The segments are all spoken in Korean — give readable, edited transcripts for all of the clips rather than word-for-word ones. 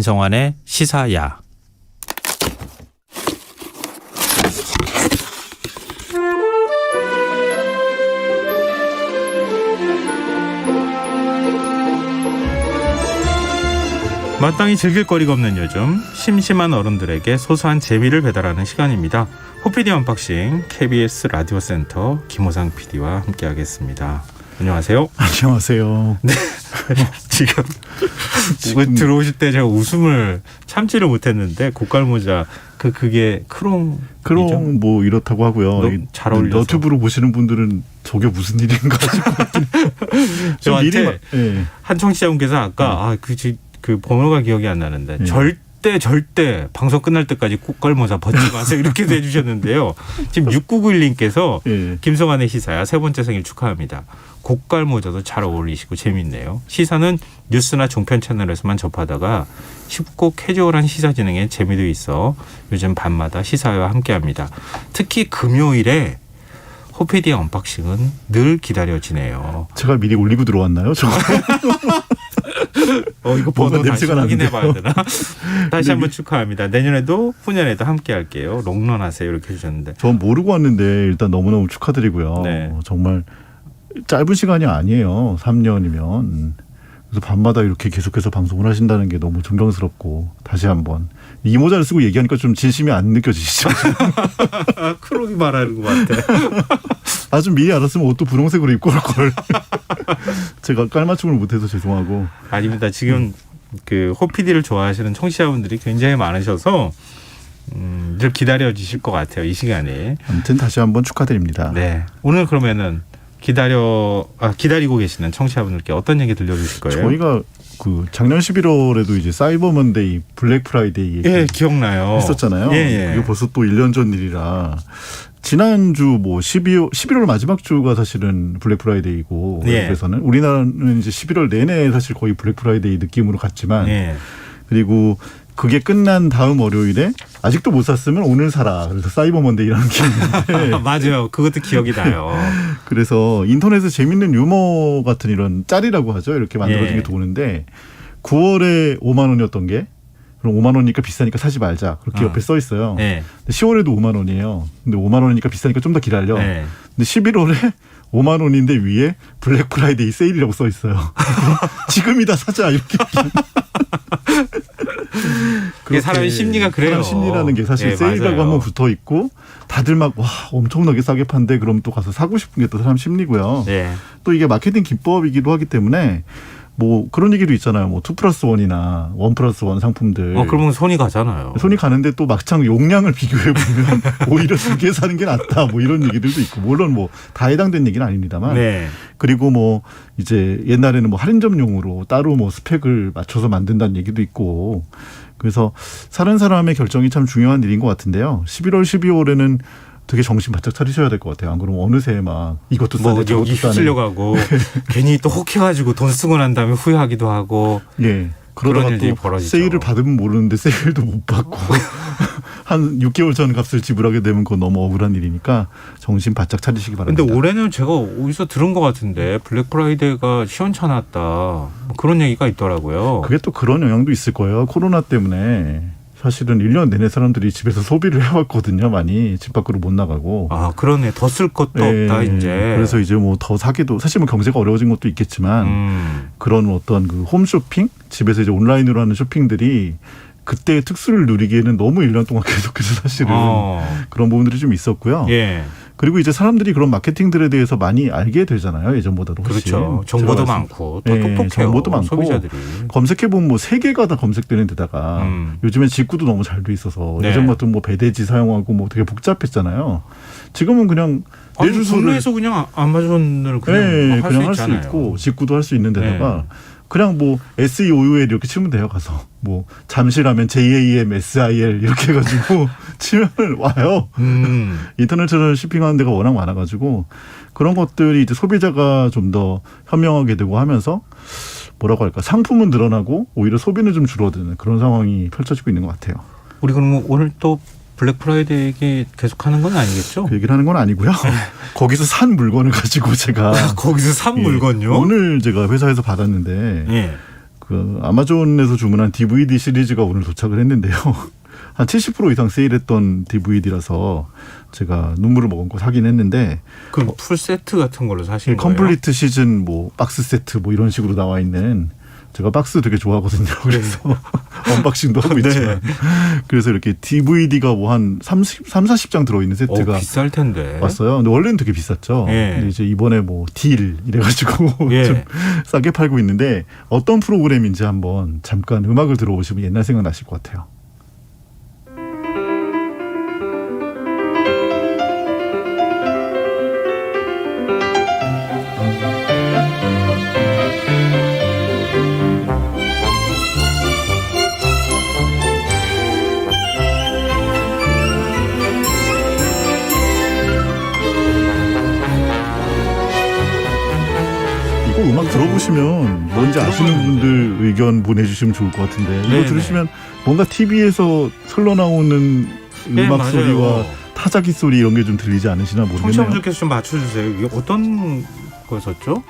김성환의 시사야. 마땅히 즐길 거리가 없는 요즘, 심심한 어른들에게 소소한 재미를 배달하는 시간입니다. 호피디 언박싱 KBS 라디오 센터 김호상 PD와 함께하겠습니다. 안녕하세요. 안녕하세요. 네. 지금 들어오실 때 제가 웃음을 참지를 못했는데 고깔모자 그게 크롱 뭐 이렇다고 하고요. 잘 어울려서. 너튜브로 보시는 분들은 저게 무슨 일인가 싶거든요. 저한테 한 청취자분께서 아까 그 번호가 기억이 안 나는데 절대 방송 끝날 때까지 고깔모자 벗지 마세요 이렇게도 해주셨는데요. 지금 6991님께서 김성환의 시사야 세 번째 생일 축하합니다. 고깔모자도 잘 어울리시고 재밌네요. 시사는 뉴스나 종편 채널에서만 접하다가 쉽고 캐주얼한 시사 진행에 재미도 있어 요즘 밤마다 시사와 함께합니다. 특히 금요일에 호피디의 언박싱은 늘 기다려지네요. 제가 미리 올리고 들어왔나요? 이거 번호 다시 확인해봐야 되나? 다시 한번 축하합니다. 내년에도 후년에도 함께할게요. 롱런하세요 이렇게 해주셨는데. 전 모르고 왔는데 일단 너무너무 축하드리고요. 네. 정말 짧은 시간이 아니에요. 3년이면. 그래서 밤마다 이렇게 계속해서 방송을 하신다는 게 너무 존경스럽고 다시 한번 이 모자를 쓰고 얘기하니까 좀 진심이 안 느껴지시죠? 크롱이 말하는 것 같아. 아주 미리 알았으면 옷도 분홍색으로 입고 올 걸. 제가 깔맞춤을 못해서 죄송하고. 아닙니다. 지금 그 호피디를 좋아하시는 청취자분들이 굉장히 많으셔서 늘 기다려주실 것 같아요. 이 시간에. 아무튼 다시 한번 축하드립니다. 네. 오늘 그러면은 기다리고 계시는 청취자분들께 어떤 얘기 들려주실 거예요? 저희가 그 작년 11월에도 이제 사이버 먼데이, 블랙 프라이데이 기억나요. 했었잖아요. 이게 벌써 또 1년 전 일이라 지난주 뭐 11월 마지막 주가 사실은 블랙 프라이데이고 그래서는 우리나라는 이제 11월 내내 사실 거의 블랙 프라이데이 느낌으로 갔지만 그리고 그게 끝난 다음 월요일에 아직도 못 샀으면 오늘 사라. 그래서 사이버 먼데이라는 게 있는데. 맞아요. 그것도 기억이 나요. 그래서 인터넷에 재밌는 유머 같은 이런 짤이라고 하죠. 이렇게 만들어진 게 도는데 9월에 5만 원이었던 게 그럼 5만 원이니까 비싸니까 사지 말자. 그렇게 옆에 써 있어요. 근데 10월에도 5만 원이에요. 근데 5만 원이니까 비싸니까 좀 더 기다려. 근데 11월에 5만 원인데 위에 블랙 프라이데이 세일이라고 써 있어요. 지금이다 사자 이렇게. 그게 사람의 심리가 그래요. 사람 심리라는 게 사실 세일이라고 한번 붙어 있고 다들 막 와 엄청나게 싸게 판대 그럼 또 가서 사고 싶은 게 또 사람 심리고요. 또 이게 마케팅 기법이기도 하기 때문에 뭐 그런 얘기도 있잖아요. 뭐 2+1이나 1+1 상품들. 그러면 손이 가잖아요. 손이 가는데 또 막상 용량을 비교해 보면 오히려 2개 사는 게 낫다. 뭐 이런 얘기들도 있고 물론 뭐 다 해당된 얘기는 아닙니다만. 그리고 뭐 이제 옛날에는 뭐 할인점용으로 따로 뭐 스펙을 맞춰서 만든다는 얘기도 있고. 그래서 사는 사람의 결정이 참 중요한 일인 것 같은데요. 11월, 12월에는 되게 정신 바짝 차리셔야 될 것 같아요. 안 그러면 어느새 막 이것도 싸네 저것도 여기 싸네. 휩쓸려가고 괜히 또 혹해가지고 돈 쓰고 난 다음에 후회하기도 하고. 그러다가 또 벌어지죠. 세일을 받으면 모르는데 세일도 못 받고 한 6개월 전 값을 지불하게 되면 그건 너무 억울한 일이니까 정신 바짝 차리시기 바랍니다. 근데 올해는 제가 어디서 들은 것 같은데 블랙 프라이데이가 시원찮았다 뭐 그런 얘기가 있더라고요. 그게 또 그런 영향도 있을 거예요. 코로나 때문에 사실은 1년 내내 사람들이 집에서 소비를 해왔거든요. 많이 집 밖으로 못 나가고. 그러네. 더 쓸 것도 없다 이제. 그래서 이제 뭐 더 사기도 사실 뭐 경제가 어려워진 것도 있겠지만 그런 어떤 그 홈쇼핑 집에서 이제 온라인으로 하는 쇼핑들이 그때의 특수를 누리기에는 너무 1년 동안 계속해서 사실은 그런 부분들이 좀 있었고요. 그리고 이제 사람들이 그런 마케팅들에 대해서 많이 알게 되잖아요. 예전보다도 훨씬. 그렇죠. 정보도 많고 또 똑똑해요. 정보도 많고 소비자들이. 검색해보면 뭐 3개가 다 검색되는 데다가 요즘엔 직구도 너무 잘 돼 있어서 예전 같은 뭐 배대지 사용하고 뭐 되게 복잡했잖아요. 지금은 그냥 내 주소를 국내에서 그냥 아마존을 그냥 할 수 있고 직구도 할 수 있는 데다가 그냥 뭐 SEOUL 이렇게 치면 돼요. 가서 뭐 잠실하면 JAMSIL 이렇게 해가지고 치면 와요. 인터넷으로 쇼핑하는 데가 워낙 많아가지고 그런 것들이 이제 소비자가 좀 더 현명하게 되고 하면서 뭐라고 할까 상품은 늘어나고 오히려 소비는 좀 줄어드는 그런 상황이 펼쳐지고 있는 것 같아요. 우리 그러면 오늘 또 블랙 프라이데이 얘기 계속하는 건 아니겠죠? 그 얘기를 하는 건 아니고요. 거기서 산 물건을 가지고 제가 거기서 산 물건요? 오늘 제가 회사에서 받았는데 그 아마존에서 주문한 DVD 시리즈가 오늘 도착을 했는데요. 한 70% 이상 세일했던 DVD라서 제가 눈물을 머금고 사긴 했는데 그 풀 세트 같은 걸로 사신 거예요? 컴플리트 시즌 뭐 박스 세트 뭐 이런 식으로 나와 있는 제가 박스 되게 좋아하거든요. 그래서 언박싱도 하고 있지만 그래서 이렇게 DVD가 뭐 한 40장 들어있는 세트가 비쌀 텐데 왔어요. 근데 원래는 되게 비쌌죠. 예. 근데 이제 이번에 뭐 딜 이래가지고 예. 좀 싸게 팔고 있는데 어떤 프로그램인지 한번 잠깐 음악을 들어보시면 옛날 생각 나실 것 같아요. 꼭 음악 들어보시면 뭔지 아시는 분들 의견 보내주시면 좋을 것 같은데 이거 네네. 들으시면 뭔가 TV에서 흘러나오는 음악 맞아요. 소리와 타자기 소리 이런 게 좀 들리지 않으시나 모르겠네요. 청취자분들께서 좀 맞춰주세요. 이게 어떤 거였었죠?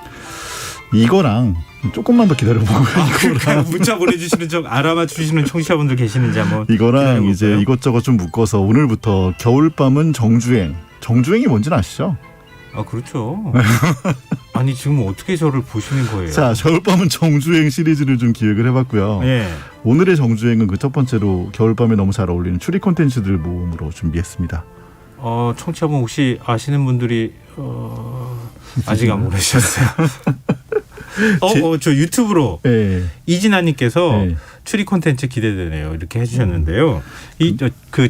이거랑 조금만 더 기다려보고요. 그러니까 문자 보내주시는 알아맞추시는 청취자분들 계시는지 한번 이거랑 기다려볼까요? 이제 이것저것 좀 묶어서 오늘부터 겨울밤은 정주행. 정주행이 뭔지는 아시죠? 아 그렇죠. 아니 지금 어떻게 저를 보시는 거예요? 자, 겨울밤은 정주행 시리즈를 좀 기획을 해봤고요. 예. 오늘의 정주행은 그 첫 번째로 겨울밤에 너무 잘 어울리는 추리 콘텐츠들 모음으로 준비했습니다. 청취자분 혹시 아시는 분들이 아직 안 보내주셨어요. 저 유튜브로 네. 이진아님께서 네. 추리 콘텐츠 기대되네요. 이렇게 해주셨는데요. 그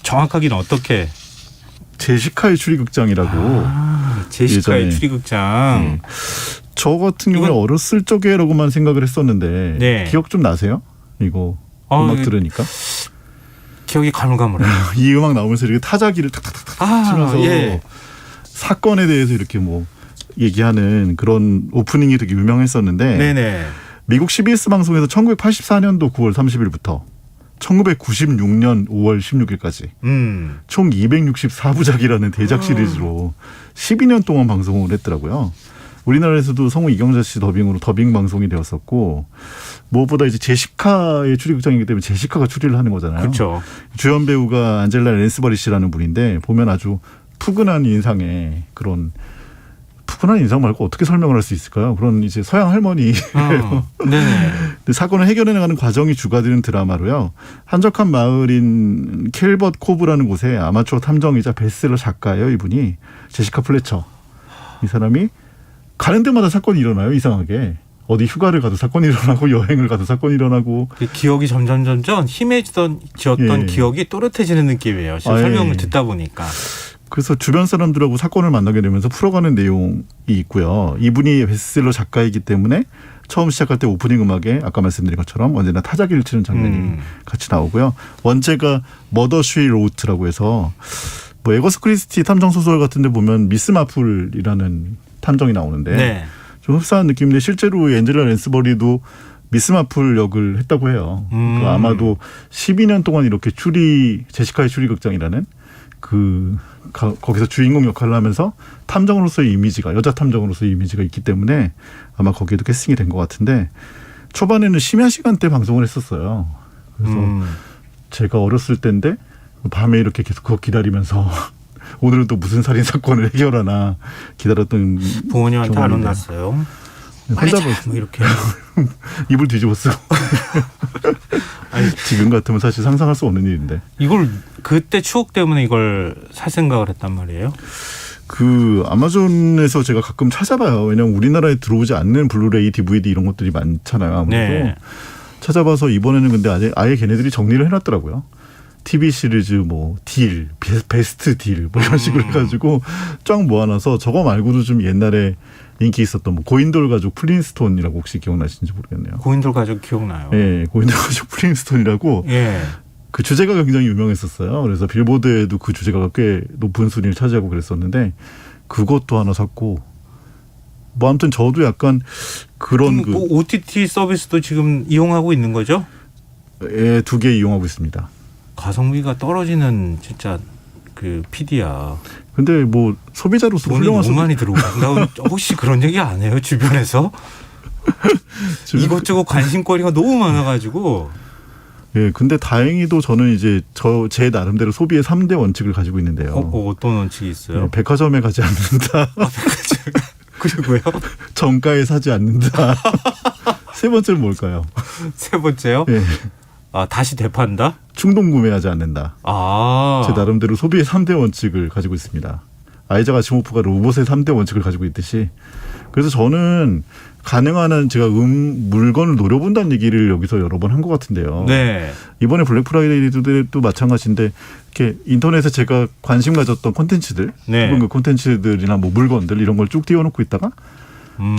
정확하게는 어떻게? 제시카의 추리극장이라고. 제시카의 예전에. 추리극장. 저 같은 경우에 이건- 어렸을 적에라고만 생각을 했었는데 네. 기억 좀 나세요? 이거 음악 들으니까 기억이 가물가물해요. 이 음악 나오면서 이렇게 타자기를 탁탁탁탁 치면서 예. 사건에 대해서 이렇게 뭐 얘기하는 그런 오프닝이 되게 유명했었는데 네네. 미국 CBS 방송에서 1984년도 9월 30일부터 1996년 5월 16일까지 총 264부작이라는 대작 시리즈로 12년 동안 방송을 했더라고요. 우리나라에서도 성우 이경자 씨 더빙으로 더빙 방송이 되었었고 무엇보다 이제 제시카의 추리극장이기 때문에 제시카가 추리를 하는 거잖아요. 그렇죠. 주연 배우가 안젤라 랜스버리 씨라는 분인데 보면 아주 푸근한 인상의 그런 푸근한 인상 말고 어떻게 설명을 할 수 있을까요? 그런 이제 서양 할머니 네네. 사건을 해결해 나가는 과정이 주가 되는 드라마로요. 한적한 마을인 켈벗 코브라는 곳에 아마추어 탐정이자 베스트셀러 작가예요. 이분이 제시카 플래처. 이 사람이 가는 데마다 사건이 일어나요. 이상하게. 어디 휴가를 가도 사건이 일어나고 여행을 가도 사건이 일어나고. 기억이 점점 희미해지던 예. 기억이 또렷해지는 느낌이에요. 지금 설명을 듣다 보니까. 그래서 주변 사람들하고 사건을 만나게 되면서 풀어가는 내용이 있고요. 이분이 베스트셀러 작가이기 때문에 처음 시작할 때 오프닝 음악에 아까 말씀드린 것처럼 언제나 타자기를 치는 장면이 같이 나오고요. 원제가 머더 쉬 로우트라고 해서 뭐 에거스 크리스티 탐정 소설 같은 데 보면 미스 마플이라는 탐정이 나오는데 네. 좀 흡사한 느낌인데 실제로 엔젤라 랜스버리도 미스 마플 역을 했다고 해요. 그러니까 아마도 12년 동안 이렇게 제시카의 추리극장이라는 거기서 주인공 역할을 하면서 탐정으로서의 이미지가 여자 탐정으로서의 이미지가 있기 때문에 아마 거기에도 캐스팅이 된 것 같은데 초반에는 심야 시간대 방송을 했었어요. 그래서 제가 어렸을 때인데 밤에 이렇게 계속 그거 기다리면서 오늘은 또 무슨 살인 사건을 해결하나 기다렸던 부모님한테 안 경험인데요. 혼났어요. 빨리 자, 뭐 이렇게. 이불 뒤집어 쓰고. 아니, 지금 같으면 사실 상상할 수 없는 일인데. 이걸 그때 추억 때문에 이걸 살 생각을 했단 말이에요. 그 아마존에서 제가 가끔 찾아봐요. 왜냐하면 우리나라에 들어오지 않는 블루레이, DVD 이런 것들이 많잖아요. 아무래도. 네. 찾아봐서 이번에는 근데 아예 걔네들이 정리를 해놨더라고요. TV 시리즈 뭐 딜, 베스트 딜 뭐 이런 식으로 해가지고 쫙 모아놔서 저거 말고도 좀 옛날에 인기 있었던 뭐 고인돌 가족 플린스톤이라고 혹시 기억나시는지 모르겠네요. 고인돌 가족 기억나요? 네, 고인돌 가족 플린스톤이라고 예. 그 주제가 굉장히 유명했었어요. 그래서 빌보드에도 그 주제가 꽤 높은 순위를 차지하고 그랬었는데 그것도 하나 샀고 뭐 아무튼 저도 약간 그런 그 OTT 서비스도 지금 이용하고 있는 거죠? 두 개 이용하고 있습니다. 가성비가 떨어지는 진짜 그 PD야. 근데 뭐 소비자로서 돈이 훌륭한 너무 많이 들어오고. 나 혹시 그런 얘기 안 해요? 주변에서? 이것저것 관심거리가 너무 많아가지고. 예, 근데 다행히도 저는 이제 제 나름대로 소비의 3대 원칙을 가지고 있는데요. 어떤 원칙이 있어요? 예, 백화점에 가지 않는다. 그리고요? 정가에 사지 않는다. 세 번째는 뭘까요? 세 번째요? 예. 다시 되판다? 충동 구매하지 않는다. 아. 제 나름대로 소비의 3대 원칙을 가지고 있습니다. 아이작 아시모프가 로봇의 3대 원칙을 가지고 있듯이. 그래서 저는 가능한 한 제가 물건을 노려본다는 얘기를 여기서 여러 번 한 것 같은데요. 네. 이번에 블랙 프라이데이도 마찬가지인데 이렇게 인터넷에 제가 관심 가졌던 콘텐츠들, 네. 그 콘텐츠들이나 뭐 물건들 이런 걸 쭉 띄워놓고 있다가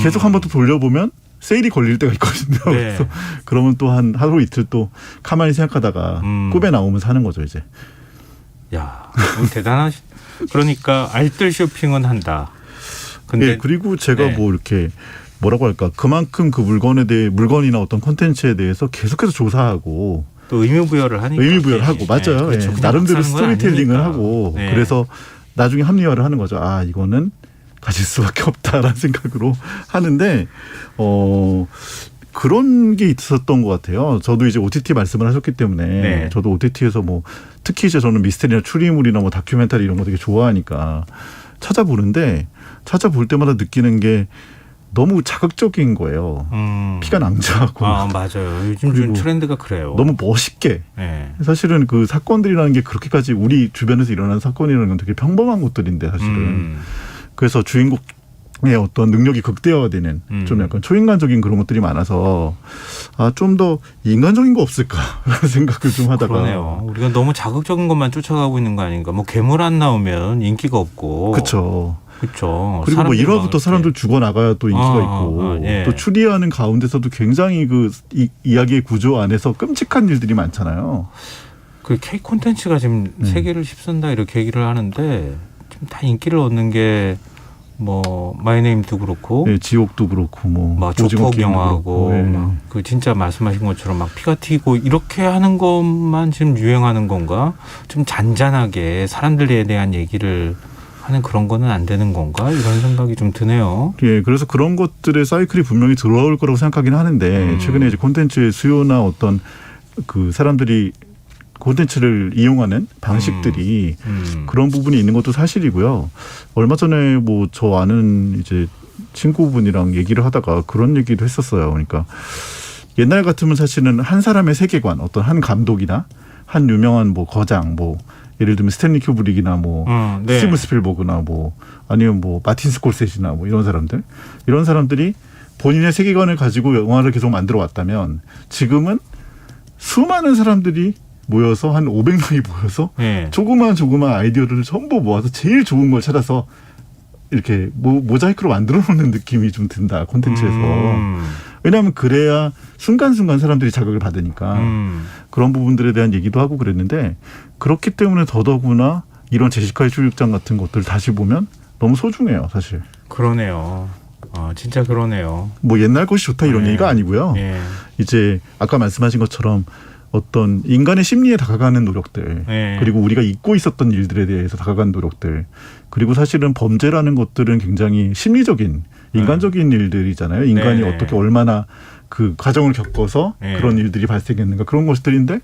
계속 한 번 또 돌려보면 세일이 걸릴 때가 있거든요. 네. 그래서 그러면 또 한 하루 이틀 또 가만히 생각하다가 꿈에 나오면 사는 거죠 이제. 야, 대단하시. 그러니까 알뜰 쇼핑은 한다. 근데 예, 그리고 제가 네. 뭐 이렇게 뭐라고 할까 그만큼 그 물건이나 어떤 콘텐츠에 대해서 계속해서 조사하고 또 의미부여를 하니까. 의미부여를 하고 맞아요. 그렇죠. 예. 나름대로 사는 건 스토리텔링을 아니니까. 하고 네. 그래서 나중에 합리화를 하는 거죠. 아 이거는 가질 수밖에 없다라는 생각으로 하는데 그런 게 있었던 것 같아요. 저도 이제 OTT 말씀을 하셨기 때문에 네. 저도 OTT에서 뭐 특히 이제 저는 미스테리나 추리물이나 뭐 다큐멘터리 이런 거 되게 좋아하니까 찾아볼 때마다 느끼는 게 너무 자극적인 거예요. 피가 낭자하고. 맞아요. 요즘 좀 트렌드가 그래요. 너무 멋있게. 네. 사실은 그 사건들이라는 게 그렇게까지 우리 주변에서 일어나는 사건이라는 건 되게 평범한 것들인데 사실은. 그래서 주인공의 어떤 능력이 극대화되는 좀 약간 초인간적인 그런 것들이 많아서 좀 더 인간적인 거 없을까라는 생각을 좀 하다가. 그러네요. 우리가 너무 자극적인 것만 쫓아가고 있는 거 아닌가. 뭐 괴물 안 나오면 인기가 없고. 그렇죠. 그렇죠. 그리고 뭐 1화부터 사람들 죽어나가야 또 인기가 있고 예. 또 추리하는 가운데서도 굉장히 그 이야기의 구조 안에서 끔찍한 일들이 많잖아요. 그 K 콘텐츠가 지금 세계를 휩쓴다 이렇게 얘기를 하는데 좀 다 인기를 얻는 게 뭐 마이네임도 그렇고, 네, 지옥도 그렇고 뭐 조폭 영화하고 네. 막 그 진짜 말씀하신 것처럼 막 피가 튀고 이렇게 하는 것만 지금 유행하는 건가? 좀 잔잔하게 사람들에 대한 얘기를 하는 그런 거는 안 되는 건가? 이런 생각이 좀 드네요. 예, 그래서 그런 것들의 사이클이 분명히 들어올 거라고 생각하긴 하는데 최근에 이제 콘텐츠의 수요나 어떤 그 사람들이 콘텐츠를 이용하는 방식들이 그런 부분이 있는 것도 사실이고요. 얼마 전에 뭐 저 아는 이제 친구분이랑 얘기를 하다가 그런 얘기도 했었어요. 그러니까 옛날 같으면 사실은 한 사람의 세계관, 어떤 한 감독이나 한 유명한 뭐 거장, 뭐 예를 들면 스탠리 큐브릭이나 뭐 네. 스티븐 스필버그나 뭐 아니면 뭐 마틴 스콜세지나 뭐 이런 사람들이 본인의 세계관을 가지고 영화를 계속 만들어 왔다면 지금은 수많은 사람들이 모여서 한 500명이 모여서 네. 조그마한 아이디어들을 전부 모아서 제일 좋은 걸 찾아서 이렇게 모자이크로 만들어 놓는 느낌이 좀 든다 콘텐츠에서. 왜냐하면 그래야 순간순간 사람들이 자극을 받으니까 그런 부분들에 대한 얘기도 하고 그랬는데 그렇기 때문에 더더구나 이런 제시카의 출육장 같은 것들 다시 보면 너무 소중해요 사실. 그러네요. 진짜 그러네요. 뭐 옛날 것이 좋다 이런 네. 얘기가 아니고요. 네. 이제 아까 말씀하신 것처럼 어떤 인간의 심리에 다가가는 노력들 네. 그리고 우리가 잊고 있었던 일들에 대해서 다가가는 노력들 그리고 사실은 범죄라는 것들은 굉장히 심리적인 인간적인 일들이잖아요. 인간이 네. 어떻게 얼마나 그 과정을 겪어서 네. 그런 일들이 발생했는가 그런 것들인데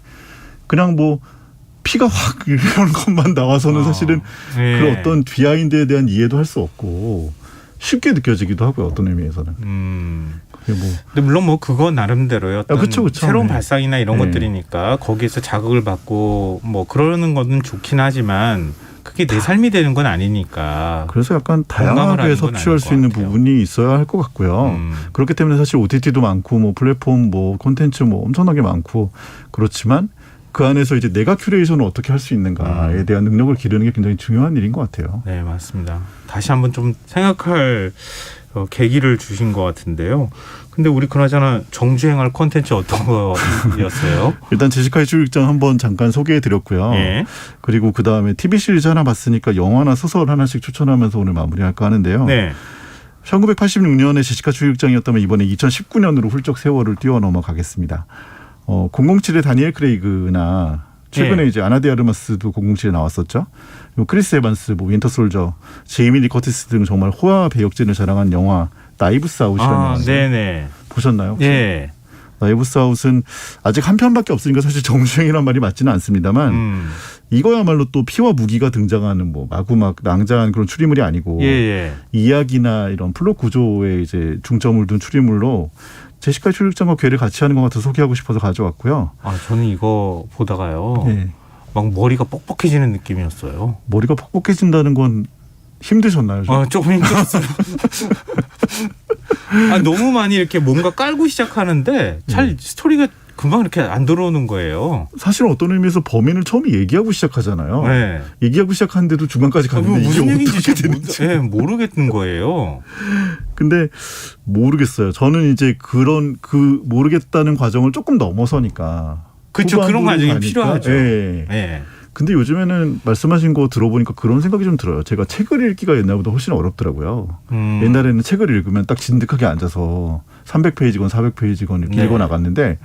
그냥 뭐 피가 확 이런 것만 나와서는 사실은 네. 그 어떤 비하인드에 대한 이해도 할 수 없고 쉽게 느껴지기도 하고요. 어떤 의미에서는. 그게 뭐 근데 물론 뭐 그거 나름대로요. 어떤 그쵸. 새로운 네. 발상이나 이런 네. 것들이니까 거기에서 자극을 받고 뭐 그러는 거는 좋긴 하지만 그게 내 삶이 되는 건 아니니까. 그래서 약간 공감을 다양하게 하는 건 섭취할 아닐 수 것 있는 같아요. 부분이 있어야 할 것 같고요. 그렇기 때문에 사실 OTT도 많고 뭐 플랫폼 뭐 콘텐츠 뭐 엄청나게 많고 그렇지만 그 안에서 이제 내가 큐레이션을 어떻게 할 수 있는가에 대한 능력을 기르는 게 굉장히 중요한 일인 것 같아요. 네, 맞습니다. 다시 한번 좀 생각할 계기를 주신 것 같은데요. 근데 우리 그나저나 정주행할 콘텐츠 어떤 거였어요? 일단 제시카의 출육장 한번 잠깐 소개해드렸고요. 예. 그리고 그 다음에 TV 시리즈 하나 봤으니까 영화나 소설 하나씩 추천하면서 오늘 마무리할까 하는데요. 네. 1986년에 제시카 출육장이었다면 이번에 2019년으로 훌쩍 세월을 뛰어넘어 가겠습니다. 007의 다니엘 크레이그나 최근에 네. 이제 아나 데 아르마스도 007에 나왔었죠. 그리고 크리스 에반스, 뭐 윈터 솔저, 제이미 리 커티스 등 정말 호화 배역진을 자랑한 영화 나이브스 아웃이라는 영화. 네네. 보셨나요? 혹시? 예. 나이브스 아웃은 아직 한 편밖에 없으니까 사실 정주행이란 말이 맞지는 않습니다만 이거야말로 또 피와 무기가 등장하는 뭐 마구 막 낭자한 그런 추리물이 아니고 예. 이야기나 이런 플롯 구조에 이제 중점을 둔 추리물로 제시카 출력장과 괴를 같이 하는 것 같아서 소개하고 싶어서 가져왔고요. 아, 저는 이거 보다가요. 네. 막 머리가 뻑뻑해지는 느낌이었어요. 머리가 퍽퍽해진다는 건 힘드셨나요? 좀? 조금 힘들었어요. 아, 너무 많이 이렇게 뭔가 깔고 시작하는데 잘 스토리가 금방 이렇게 안 들어오는 거예요. 사실은 어떤 의미에서 범인을 처음에 얘기하고 시작하잖아요. 네. 얘기하고 시작하는데도 중간까지 갔는데 이게 무슨 얘기인지 어떻게 잘 되는지. 모르겠는 거예요. 근데 모르겠어요. 저는 이제 그런 모르겠다는 과정을 조금 넘어서니까. 그렇죠. 그런 과정이 가니까. 필요하죠. 예. 네. 근데 요즘에는 말씀하신 거 들어보니까 그런 생각이 좀 들어요. 제가 책을 읽기가 옛날보다 훨씬 어렵더라고요. 옛날에는 책을 읽으면 딱 진득하게 앉아서 300페이지건 400페이지건 이렇게 네. 읽어 나갔는데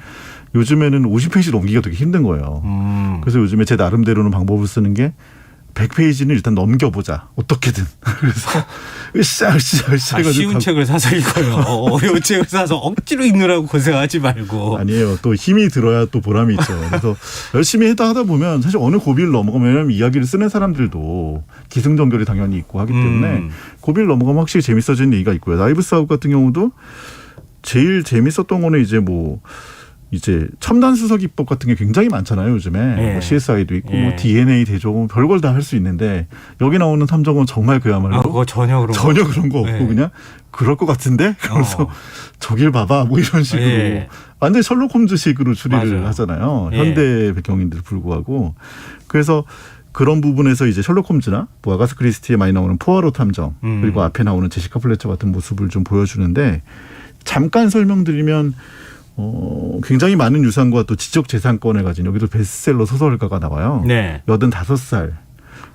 요즘에는 50페이지 넘기기가 되게 힘든 거예요. 그래서 요즘에 제 나름대로는 방법을 쓰는 게 100페이지는 일단 넘겨보자. 어떻게든. 그래서 으쌰 쉬운 책을 사서 읽어요. 어려운 책을 사서 억지로 읽느라고 고생하지 말고. 아니에요. 또 힘이 들어야 또 보람이 있죠. 그래서 열심히 하다 보면 사실 어느 고비를 넘어가면 왜냐하면 이야기를 쓰는 사람들도 기승전결이 당연히 있고 하기 때문에 고비를 넘어가면 확실히 재밌어지는 얘기가 있고요. 나이브스 아웃 같은 경우도 제일 재밌었던 거는 이제 첨단 수사 기법 같은 게 굉장히 많잖아요. 요즘에 네. 뭐 CSI도 있고 네. 뭐 DNA 대조고 별걸 다 할 수 있는데 여기 나오는 탐정은 정말 그야말로 그거 전혀 그런 거 없고 네. 그냥 그럴 것 같은데 그래서 저길 봐봐 뭐 이런 식으로 네. 완전 셜록 홈즈식으로 추리를 맞아요. 하잖아요. 네. 현대 배경인데도 불구하고 그래서 그런 부분에서 이제 셜록 홈즈나 뭐 아가스 크리스티에 많이 나오는 포아로 탐정 그리고 앞에 나오는 제시카 플래처 같은 모습을 좀 보여주는데 잠깐 설명드리면 굉장히 많은 유산과 또 지적재산권을 가진 여기도 베스트셀러 소설가가 나와요. 네. 85살.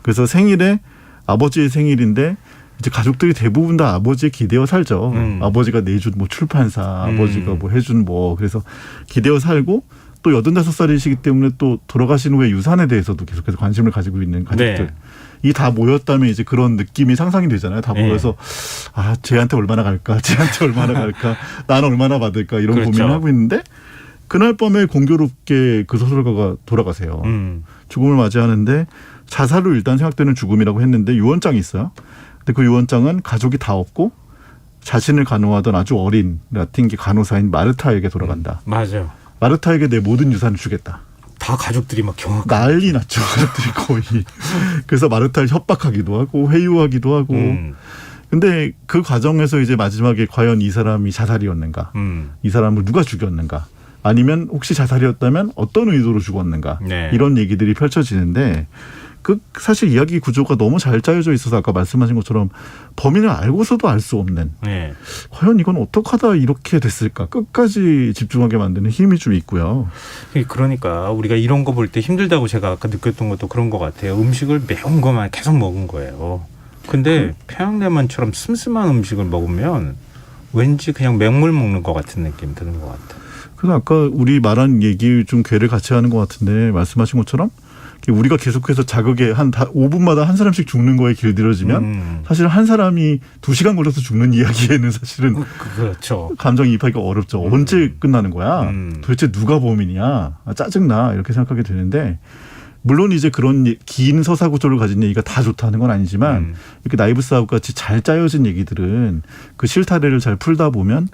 그래서 생일에 아버지의 생일인데 이제 가족들이 대부분 다 아버지에 기대어 살죠. 아버지가 내준 뭐 출판사, 아버지가 뭐 해준 뭐 그래서 기대어 살고 또 85살이시기 때문에 또 돌아가신 후에 유산에 대해서도 계속해서 관심을 가지고 있는 가족들. 네. 이 다 모였다면 이제 그런 느낌이 상상이 되잖아요. 다 네. 모여서 아 쟤한테 얼마나 갈까, 쟤한테 얼마나 갈까, 나는 얼마나 받을까 이런 그렇죠. 고민을 하고 있는데 그날 밤에 공교롭게 그 소설가가 돌아가세요. 죽음을 맞이하는데 자살로 일단 생각되는 죽음이라고 했는데 유언장이 있어요. 근데 그 유언장은 가족이 다 없고 자신을 간호하던 아주 어린 라틴계 간호사인 마르타에게 돌아간다. 맞아요. 마르타에게 내 모든 유산을 주겠다. 다 가족들이 막 경악. 난리 났죠. 가족들이 거의. 그래서 마르타를 협박하기도 하고 회유하기도 하고. 근데 그 과정에서 이제 마지막에 과연 이 사람이 자살이었는가? 이 사람을 누가 죽였는가? 아니면 혹시 자살이었다면 어떤 의도로 죽었는가? 네. 이런 얘기들이 펼쳐지는데 그 사실 이야기 구조가 너무 잘 짜여져 있어서 아까 말씀하신 것처럼 범인을 알고서도 알 수 없는 네. 과연 이건 어떻게 하다 이렇게 됐을까? 끝까지 집중하게 만드는 힘이 좀 있고요. 그러니까 우리가 이런 거 볼 때 힘들다고 제가 아까 느꼈던 것도 그런 것 같아요. 음식을 매운 것만 계속 먹은 거예요. 근데 평양냉면처럼 슴슴한 음식을 먹으면 왠지 그냥 맹물 먹는 것 같은 느낌 드는 것 같아요. 그래서 아까 우리 말한 얘기 좀 괴를 같이 하는 것 같은데 말씀하신 것처럼 우리가 계속해서 자극에 한 5분마다 한 사람씩 죽는 거에 길들여지면 사실 한 사람이 2시간 걸려서 죽는 이야기에는 사실은 그렇죠. 감정이입하기가 어렵죠. 언제 끝나는 거야? 도대체 누가 범인이야? 아, 짜증나 이렇게 생각하게 되는데 물론 이제 그런 긴 서사 구조를 가진 얘기가 다 좋다는 건 아니지만 이렇게 나이브스 아웃 같이 잘 짜여진 얘기들은 그 실타래를 잘 풀다 보면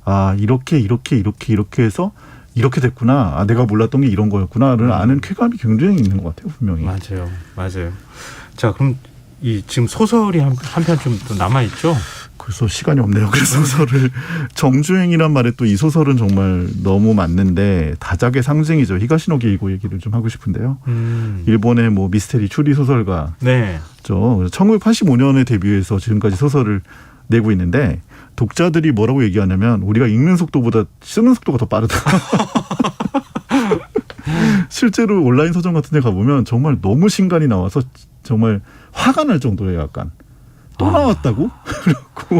아 이렇게 해서 이렇게 됐구나. 아, 내가 몰랐던 게 이런 거였구나를 아는 쾌감이 굉장히 있는 것 같아요, 분명히. 맞아요. 자, 그럼 이 지금 소설이 한 편 좀 또 남아 있죠? 그래서 시간이 없네요. 그래서 소설을 정주행이란 말에 또 이 소설은 정말 너무 맞는데 다작의 상징이죠. 히가시노 게이고 얘기를 좀 하고 싶은데요. 일본의 뭐 미스테리 추리 소설가. 네. 1985년에 데뷔해서 지금까지 소설을 내고 있는데 독자들이 뭐라고 얘기하냐면 우리가 읽는 속도보다 쓰는 속도가 더 빠르다. 실제로 온라인 서점 같은 데 가보면 정말 너무 신간이 나와서 정말 화가 날 정도예요. 약간. 또 나왔다고?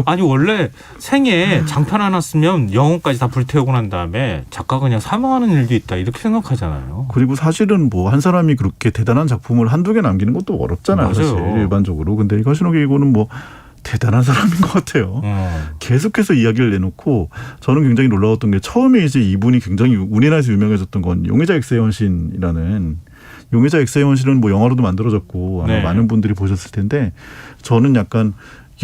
아니 원래 생에 장편 하나 쓰면 영혼까지 다 불태우고 난 다음에 작가가 그냥 사망하는 일도 있다 이렇게 생각하잖아요. 그리고 사실은 뭐 한 사람이 그렇게 대단한 작품을 한두 개 남기는 것도 어렵잖아요. 맞아요. 사실 일반적으로. 근데 히가시노 게이고는 뭐 대단한 사람인 것 같아요. 계속해서 이야기를 내놓고 저는 굉장히 놀라웠던 게 처음에 이제 이분이 굉장히 우리나라에서 유명해졌던 건 용의자 X의 헌신이라는 용의자 X의 헌신은 뭐 영화로도 만들어졌고 아마 네. 많은 분들이 보셨을 텐데 저는 약간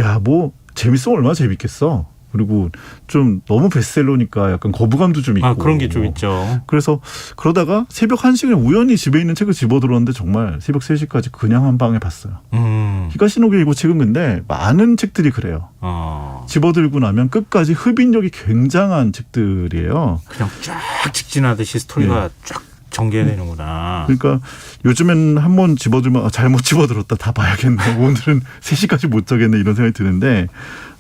야 뭐 재밌으면 얼마나 재밌겠어. 그리고 좀 너무 베스트셀러니까 약간 거부감도 좀 있고. 아, 그런 게 좀 있죠. 그래서 그러다가 새벽 1시에 우연히 집에 있는 책을 집어들었는데 정말 새벽 3시까지 그냥 한 방에 봤어요. 히가시노게 이 책은 근데 많은 책들이 그래요. 집어들고 나면 끝까지 흡인력이 굉장한 책들이에요. 그냥 쫙 직진하듯이 스토리가 쫙 전개되는구나. 그러니까 요즘엔 한번 집어들면 잘못 집어들었다 다 봐야겠네. 오늘은 3시까지 못 자겠네 이런 생각이 드는데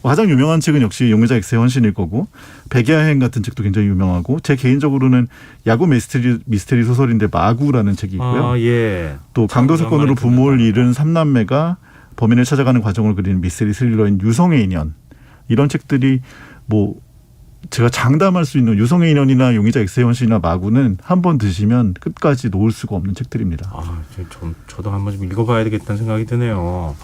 가장 유명한 책은 역시 용의자 X의 헌신일 거고 백야행 같은 책도 굉장히 유명하고 제 개인적으로는 야구 미스테리 소설인데 마구라는 책이 있고요. 아, 예. 또 강도 사건으로 부모를 잃은 3남매가 범인을 찾아가는 과정을 그리는 미스테리 스릴러인 유성의 인연 이런 책들이 뭐 제가 장담할 수 있는 유성의 인연이나 용의자 X의 헌신이나 마구는 한 번 드시면 끝까지 놓을 수가 없는 책들입니다. 아, 저도 한번 좀 읽어봐야 되겠다는 생각이 드네요.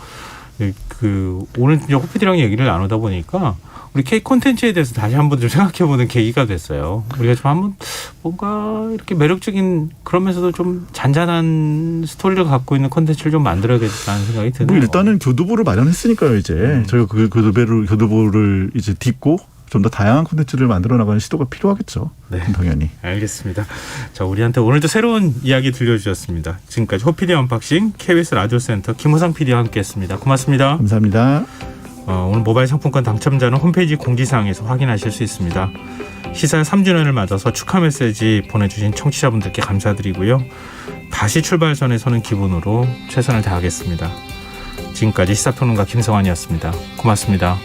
오늘 이제 호피디랑 얘기를 나누다 보니까 우리 K 콘텐츠에 대해서 다시 한번 좀 생각해보는 계기가 됐어요. 우리가 좀 한번 뭔가 이렇게 매력적인 그러면서도 좀 잔잔한 스토리를 갖고 있는 콘텐츠를 좀 만들어야겠다는 생각이 드네요. 뭐 일단은 교두보를 마련했으니까요. 이제 저희가 그 교두보를 이제 딛고 좀 더 다양한 콘텐츠를 만들어 나가는 시도가 필요하겠죠. 네, 당연히. 알겠습니다. 자, 우리한테 오늘도 새로운 이야기 들려주셨습니다. 지금까지 호피디 언박싱 KBS 라디오센터 김호상 PD와 함께했습니다. 고맙습니다. 감사합니다. 오늘 모바일 상품권 당첨자는 홈페이지 공지사항에서 확인하실 수 있습니다. 시사 3주년을 맞아서 축하 메시지 보내주신 청취자분들께 감사드리고요. 다시 출발선에 서는 기분으로 최선을 다하겠습니다. 지금까지 시사평론가 김성환이었습니다. 고맙습니다.